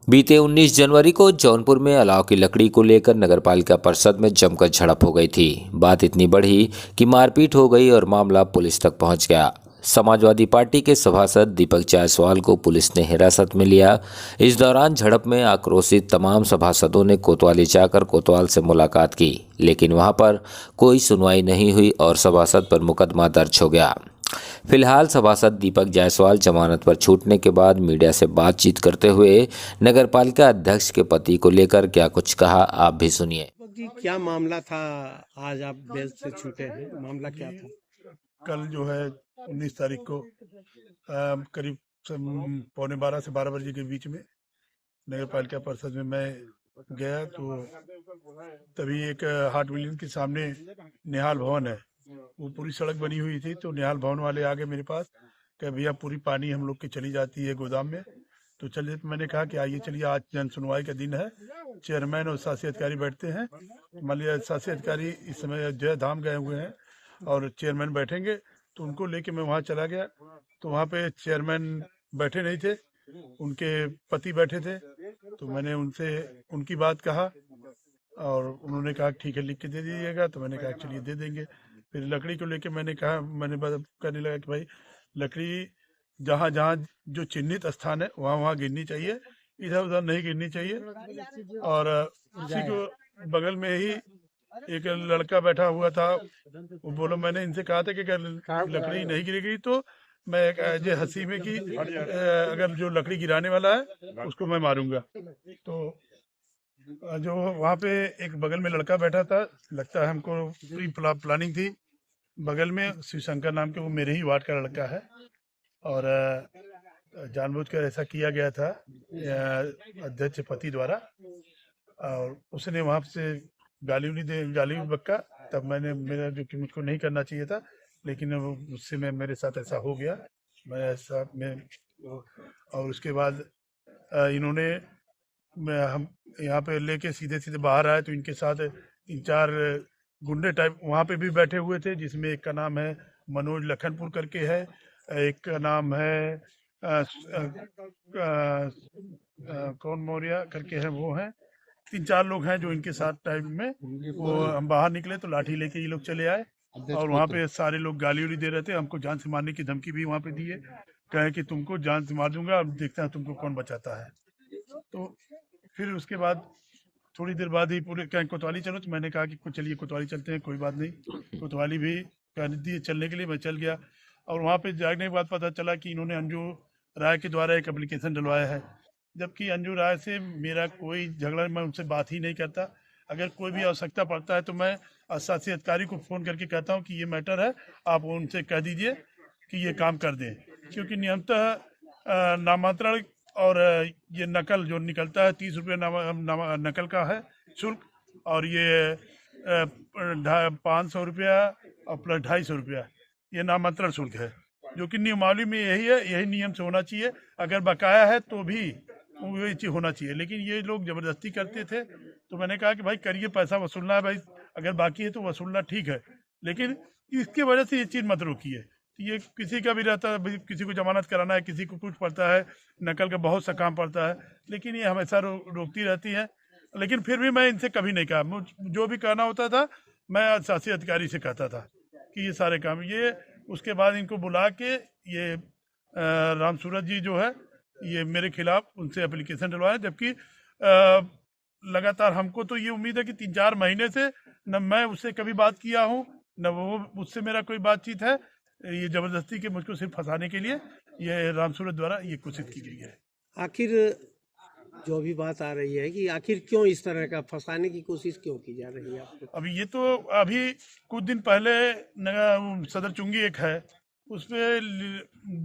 बीते 19 जनवरी को जौनपुर में अलाव की लकड़ी को लेकर नगरपालिका परिषद में जमकर झड़प हो गई थी। बात इतनी बढ़ी कि मारपीट हो गई और मामला पुलिस तक पहुंच गया। समाजवादी पार्टी के सभासद दीपक जायसवाल को पुलिस ने हिरासत में लिया। इस दौरान झड़प में आक्रोशित तमाम सभासदों ने कोतवाली जाकर कोतवाल से मुलाकात की, लेकिन वहां पर कोई सुनवाई नहीं हुई और सभासद पर मुकदमा दर्ज हो गया। फिलहाल सभासद दीपक जायसवाल जमानत पर छूटने के बाद मीडिया से बातचीत करते हुए नगरपालिका अध्यक्ष के पति को लेकर क्या कुछ कहा, आप भी सुनिए। दीपक जी, क्या मामला था? आज आप बेल से छूटे हैं, मामला क्या था? कल जो है 19 तारीख को करीब पौने 12 से 12 बजे के बीच में नगर पालिका परिषद में मैं गया तो तभी एक हार्ट विलियन के सामने निहाल भवन है, वो पूरी सड़क बनी हुई थी। तो निहाल भवन वाले आगे मेरे पास कि भैया पूरी पानी हम लोग की चली जाती है गोदाम में, तो चलिए। तो मैंने कहा कि आइए चलिए, आज जन सुनवाई का दिन है, चेयरमैन और शासी अधिकारी बैठते हैं। मान लिया शासी अधिकारी इस समय जय धाम गए हुए हैं और चेयरमैन बैठेंगे, तो उनको लेके मैं वहाँ चला गया। तो वहाँ पे चेयरमैन बैठे नहीं थे, उनके पति बैठे थे। तो मैंने उनसे उनकी बात कहा और उन्होंने कहा ठीक है, लिख के दे दीजिएगा। तो मैंने कहा चलिए दे देंगे। फिर लकड़ी को लेके मैंने कहा, मैंने बात करने लगा कि भाई लकड़ी जहाँ जहाँ जो चिन्हित स्थान है वहाँ वहाँ गिरनी चाहिए, इधर उधर नहीं गिरनी चाहिए। और उसी को बगल में ही एक लड़का बैठा हुआ था, वो बोलो, मैंने इनसे कहा था कि अगर लकड़ी नहीं गिरेगी तो मैं एक ऐसे हंसी में कि अगर जो लकड़ी गिराने वाला है उसको मैं मारूंगा। तो जो वहाँ पे एक बगल में लड़का बैठा था, लगता है हमको प्री प्लानिंग थी। बगल में शिवशंकर नाम के, वो मेरे ही वार्ड का लड़का है और जानबूझकर ऐसा किया गया था अध्यक्ष पति द्वारा। और उसने वहाँ से गाली बक्का। तब मैंने, मेरा जो कि मुझको नहीं करना चाहिए था, लेकिन उससे मेरे साथ ऐसा हो गया। और उसके बाद इन्होंने हम यहाँ पे लेके सीधे सीधे बाहर आए, तो इनके साथ 3-4 गुंडे टाइप वहाँ पे भी बैठे हुए थे, जिसमें एक का नाम है मनोज लखनपुर करके है, एक का नाम है कौन मौर्य करके है, वो है। 3-4 लोग हैं जो इनके साथ टाइम में। वो हम बाहर निकले तो लाठी लेके ये लोग चले आए और वहाँ पे सारे लोग गाली उली दे रहे थे। हमको जान से मारने की धमकी भी वहाँ पे दी है, कहे कि तुमको जान से मार दूंगा, अब देखते हैं तुमको कौन बचाता है। तो फिर उसके बाद थोड़ी देर बाद ही पूरे कहें कोतवाली चलो, तो मैंने कहा कि चलिए कोतवाली चलते हैं, कोई बात नहीं। कोतवाली भी कह दी चलने के लिए, मैं चल गया। और वहाँ पे जाने के बाद पता चला कि इन्होंने अंजू राय के द्वारा एक एप्लीकेशन डलवाया है, जबकि अंजू राय से मेरा कोई झगड़ा, मैं उनसे बात ही नहीं करता। अगर कोई भी आवश्यकता पड़ता है तो मैं शासी अधिकारी को फ़ोन करके कहता हूँ कि ये मैटर है, आप उनसे कह दीजिए कि ये काम कर दें। क्योंकि नियमतः नामांतरण और ये नकल जो निकलता है 30 रुपये नकल का है शुल्क, और ये 500 रुपया और प्लस 250 रुपया ये नामांतरण शुल्क है, जो कि नियमावली में यही है, यही नियम से होना चाहिए। अगर बकाया है तो भी वही चीज़ होना चाहिए, लेकिन ये लोग ज़बरदस्ती करते थे। तो मैंने कहा कि भाई करिए, पैसा वसूलना है भाई, अगर बाकी है तो वसूलना ठीक है, लेकिन इसकी वजह से ये चीज़ मत रोकिए। ये किसी का भी रहता है, किसी को जमानत कराना है, किसी को कुछ पड़ता है, नकल का बहुत सा काम पड़ता है, लेकिन ये हमेशा रोकती रहती है। लेकिन फिर भी मैं इनसे कभी नहीं कहा, जो भी कहना होता था मैं शासी अधिकारी से कहता था कि ये सारे काम ये। उसके बाद इनको बुला के ये राम सूरज जी जो है, ये मेरे खिलाफ उनसे एप्लीकेशन डलवाए, जबकि लगातार हमको तो ये उम्मीद है कि 3-4 महीने से न मैं उससे कभी बात किया हूँ, न वो मुझसे मेरा कोई बातचीत है। ये जबरदस्ती के मुझको सिर्फ फंसाने के लिए ये राम सूरज द्वारा ये कोशिश की गई है। आखिर जो भी बात आ रही है कि आखिर क्यों इस तरह का फंसाने की कोशिश क्यों की जा रही है आपको? अभी ये तो अभी कुछ दिन पहले सदर चुंगी एक है, उस पर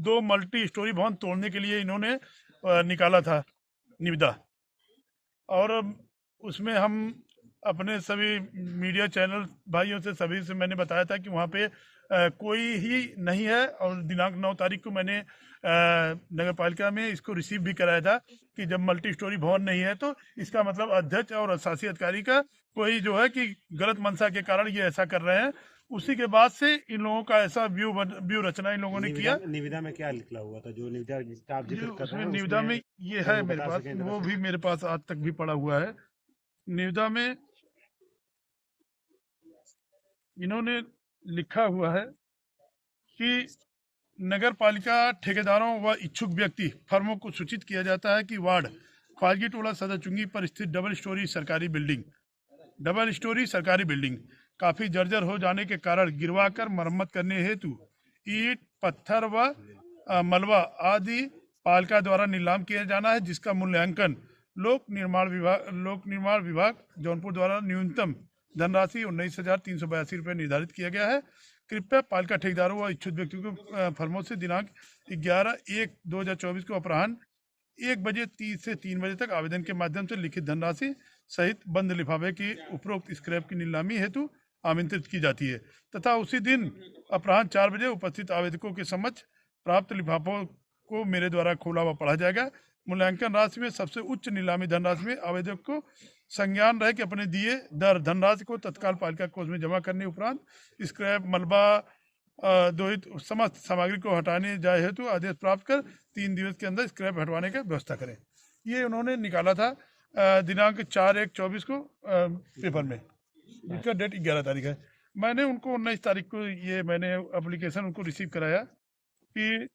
2 मल्टी स्टोरी भवन तोड़ने के लिए इन्होंने निकाला था निविदा। और उसमें हम अपने सभी मीडिया चैनल भाइयों से, सभी से मैंने बताया था कि वहाँ पे कोई ही नहीं है। और दिनांक 9 तारीख को मैंने नगर पालिका में इसको रिसीव भी कराया था कि जब मल्टी स्टोरी भवन नहीं है तो इसका मतलब अध्यक्ष और शासी अधिकारी का कोई जो है कि गलत मंशा के कारण ये ऐसा कर रहे हैं। उसी के बाद से इन लोगों का ऐसा व्यू रचना इन लोगों ने किया। निविदा में क्या निकला हुआ था, जो निविदा जिसका आप जिक्र कर उसमें रहे हैं निविदा में ये है वो मेरे बता पास, सकें जरा वो सा? भी मेरे पास आज तक भी पड़ा हुआ है। निविदा में इन्होंने लिखा हुआ है कि नगर पालिका ठेकेदारों व इच्छुक व्यक्ति फर्मों को सूचित किया जाता है कि वार्ड ख्वाजगी टोला सदर चुंगी पर स्थित डबल स्टोरी सरकारी बिल्डिंग काफी जर्जर हो जाने के कारण गिरवाकर मरम्मत करने हेतु ईंट, पत्थर व मलबा आदि पालिका द्वारा नीलाम किया जाना है, जिसका मूल्यांकन लोक निर्माण विभाग जौनपुर द्वारा न्यूनतम धनराशि 19,382 रुपये निर्धारित किया गया है। कृपया पालिका ठेकेदारों व इच्छुक व्यक्तियों को फर्मों से दिनांक 11/1/2024 को अपराह्न 1 बजे 30 से 3 बजे तक आवेदन के माध्यम से लिखित धनराशि सहित बंद लिफाफे की उपरोक्त स्क्रैप की नीलामी हेतु आमंत्रित की जाती है तथा उसी दिन अपराह्न 4 बजे उपस्थित आवेदकों के समक्ष प्राप्त लिफाफों को मेरे द्वारा खोला हुआ पढ़ा जाएगा। मूल्यांकन राशि में सबसे उच्च नीलामी धनराशि में आवेदक को संज्ञान रहे कि अपने दिए दर धनराशि को तत्काल पालिका कोष में जमा करने उपरांत स्क्रैप, मलबा दोहित समस्त सामग्री को हटाने जाए हेतु आदेश प्राप्त कर 3 दिवस के अंदर स्क्रैप हटवाने की व्यवस्था करें। ये उन्होंने निकाला था दिनांक 4/1/24 को पेपर में, जिसका डेट 11 तारीख है। मैंने उनको 19 तारीख को ये मैंने एप्लीकेशन उनको रिसीव कराया कि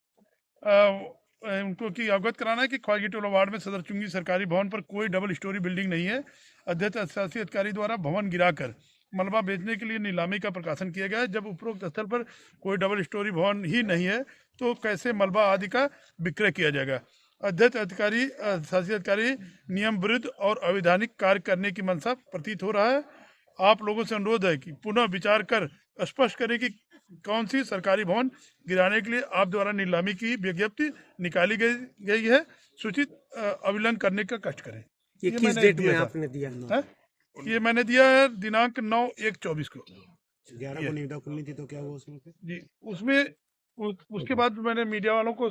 उनको कि अवगत कराना है कि ख्वाजगी टोला वार्ड में सदर चुंगी सरकारी भवन पर कोई डबल स्टोरी बिल्डिंग नहीं है। अध्यक्ष शासी अधिकारी द्वारा भवन गिराकर मलबा बेचने के लिए नीलामी का प्रकाशन किया गया है। जब उपरोक्त स्थल पर कोई डबल स्टोरी भवन ही नहीं है तो कैसे मलबा आदि का विक्रय किया जाएगा। अध्यक्ष अधिकारी शासी अधिकारी नियम विरुद्ध और अवैधानिक कार्य करने की मंशा प्रतीत हो रहा है। आप लोगों से अनुरोध है कि पुनः विचार कर स्पष्ट करें कि कौन सी सरकारी भवन गिराने के लिए आप द्वारा नीलामी की विज्ञप्ति निकाली गई है, सूचित अविलंब करने का कष्ट करें। ये किस डेट में आपने दिया है? ये मैंने दिया है दिनांक 9/1/24 को। 11 को निविदा खुलनी थी तो क्या हुआ उसमें जी, उसमें उसके बाद मैंने मीडिया वालों को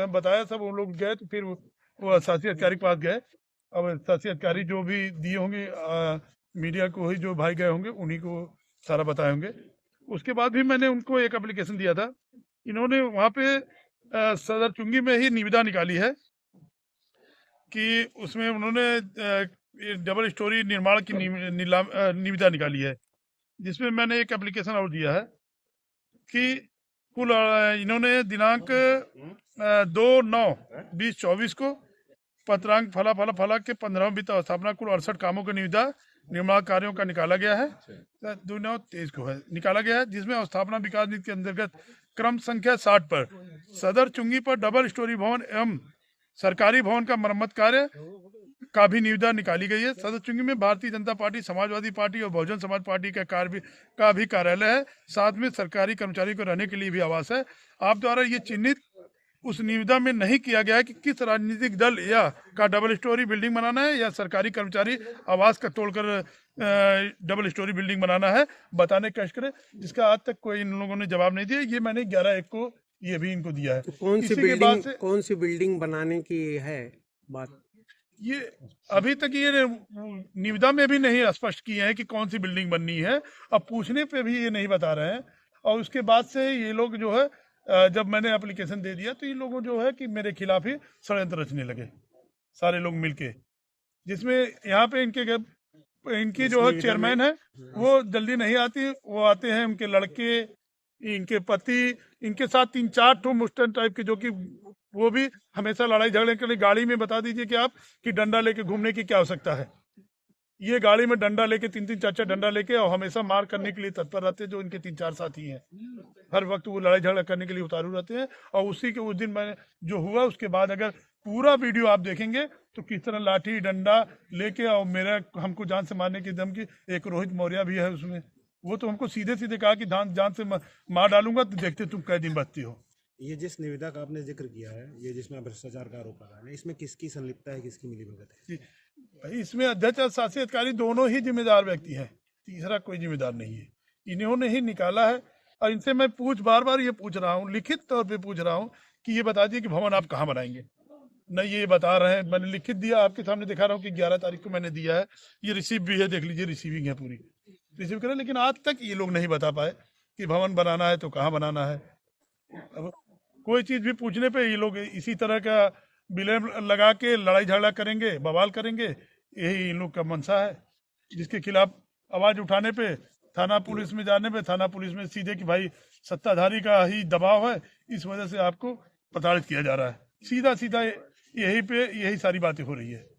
बताया, सब वो लोग गए तो फिर वो शासी अधिकारी के पास गए। अब शासी अधिकारी जो भी दिए होंगे मीडिया को ही, जो भाई गए होंगे उन्हीं को सारा बताए होंगे। उसके बाद भी मैंने उनको एक एप्लीकेशन दिया था। इन्होंने वहाँ पे सदर चुंगी में ही निविदा निकाली है कि उसमें उन्होंने डबल स्टोरी निर्माण की निविदा निकाली है, जिसमें मैंने एक एप्लीकेशन और दिया है कि कुल इन्होंने दिनांक 2/9/2024 को पत्रांक फला के 15वें वित्त स्थापना कुल 68 कामों की निविदा निर्माण कार्यों का निकाला गया है। 2/9/23 को है निकाला गया है, जिसमें अवस्थापना विकास नीति के अंतर्गत क्रम संख्या 60 पर सदर चुंगी पर डबल स्टोरी भवन एवं सरकारी भवन का मरम्मत कार्य का भी निविदा निकाली गई है। सदर चुंगी में भारतीय जनता पार्टी, समाजवादी पार्टी और बहुजन समाज पार्टी का भी कार्यालय है। साथ में सरकारी कर्मचारी को रहने के लिए भी आवास है। आप द्वारा ये चिन्हित उस निविदा में नहीं किया गया है कि किस राजनीतिक दल या का डबल स्टोरी बिल्डिंग बनाना है या सरकारी कर्मचारी आवास का तोड़कर डबल स्टोरी बिल्डिंग बनाना है, बताने का कष्ट करें, जिसका आज तक कोई इन लोगों ने जवाब नहीं दिया। ये मैंने 11/1 को ये भी इनको दिया है। तो कौन सी बिल्डिंग बनाने की है बात? ये अभी तक ये निविदा में भी नहीं स्पष्ट किए हैं कि कौन सी बिल्डिंग बननी है। अब पूछने पे भी ये नहीं बता रहे हैं। और उसके बाद से ये लोग जो है, जब मैंने एप्लीकेशन दे दिया तो ये लोग जो है कि मेरे खिलाफ ही षड्यंत्र रचने लगे, सारे लोग मिलके, जिसमें यहाँ पे इनकी जो है चेयरमैन है वो जल्दी नहीं आती। वो आते हैं उनके लड़के, इनके पति, इनके साथ 3-4 ठो मुस्टन टाइप के, जो कि वो भी हमेशा लड़ाई झगड़े के लिए गाड़ी में बता दीजिए कि आप कि डंडा लेके घूमने की क्या आवश्यकता है। ये गाड़ी में डंडा लेके 3-3, 4-4 डंडा लेके और हमेशा मार करने के लिए तत्पर रहते हैं। जो इनके 3-4 साथी हैं, हर वक्त वो लड़ाई झगड़ा करने के लिए उतारू रहते हैं। और उसी के उस दिन मैंने जो हुआ उसके बाद अगर पूरा वीडियो आप देखेंगे तो किस तरह लाठी डंडा लेके और हमको जान से मारने की धमकी, एक रोहित मौर्य भी है उसमें, वो तो हमको सीधे सीधे कहा कि जान से मार डालूंगा तो देखते तुम कै दिन बचती हो। ये जिस निविदा का आपने जिक्र किया है, ये जिसमें भ्रष्टाचार का आरोप लगा है, इसमें किसकी संलिप्तता है, किसकी मिलीभगत है? भाई इसमें अध्यक्ष और शासी अधिकारी दोनों ही जिम्मेदार व्यक्ति हैं, तीसरा कोई जिम्मेदार नहीं है। इन्होंने ही निकाला है। और इनसे मैं बार बार ये पूछ रहा हूँ, लिखित तौर पे पूछ रहा हूँ कि ये बता दिए कि भवन आप कहाँ बनाएंगे। नहीं ये बता रहे हैं। मैंने लिखित दिया, आपके सामने दिखा रहा हूँ कि 11 तारीख को मैंने दिया है। ये रिसीव भी है, देख लीजिए, रिसीविंग है, पूरी रिसीव करें। लेकिन आज तक ये लोग नहीं बता पाए कि भवन बनाना है तो कहाँ बनाना है। अब कोई चीज़ भी पूछने पे ये लोग इसी तरह का विलय लगा के लड़ाई झगड़ा करेंगे, बवाल करेंगे, यही इन लोग का मंशा है। जिसके खिलाफ आवाज़ उठाने पे, थाना पुलिस में जाने पे, थाना पुलिस में सीधे कि भाई सत्ताधारी का ही दबाव है, इस वजह से आपको प्रताड़ित किया जा रहा है। सीधा सीधा यही पे यही सारी बातें हो रही है।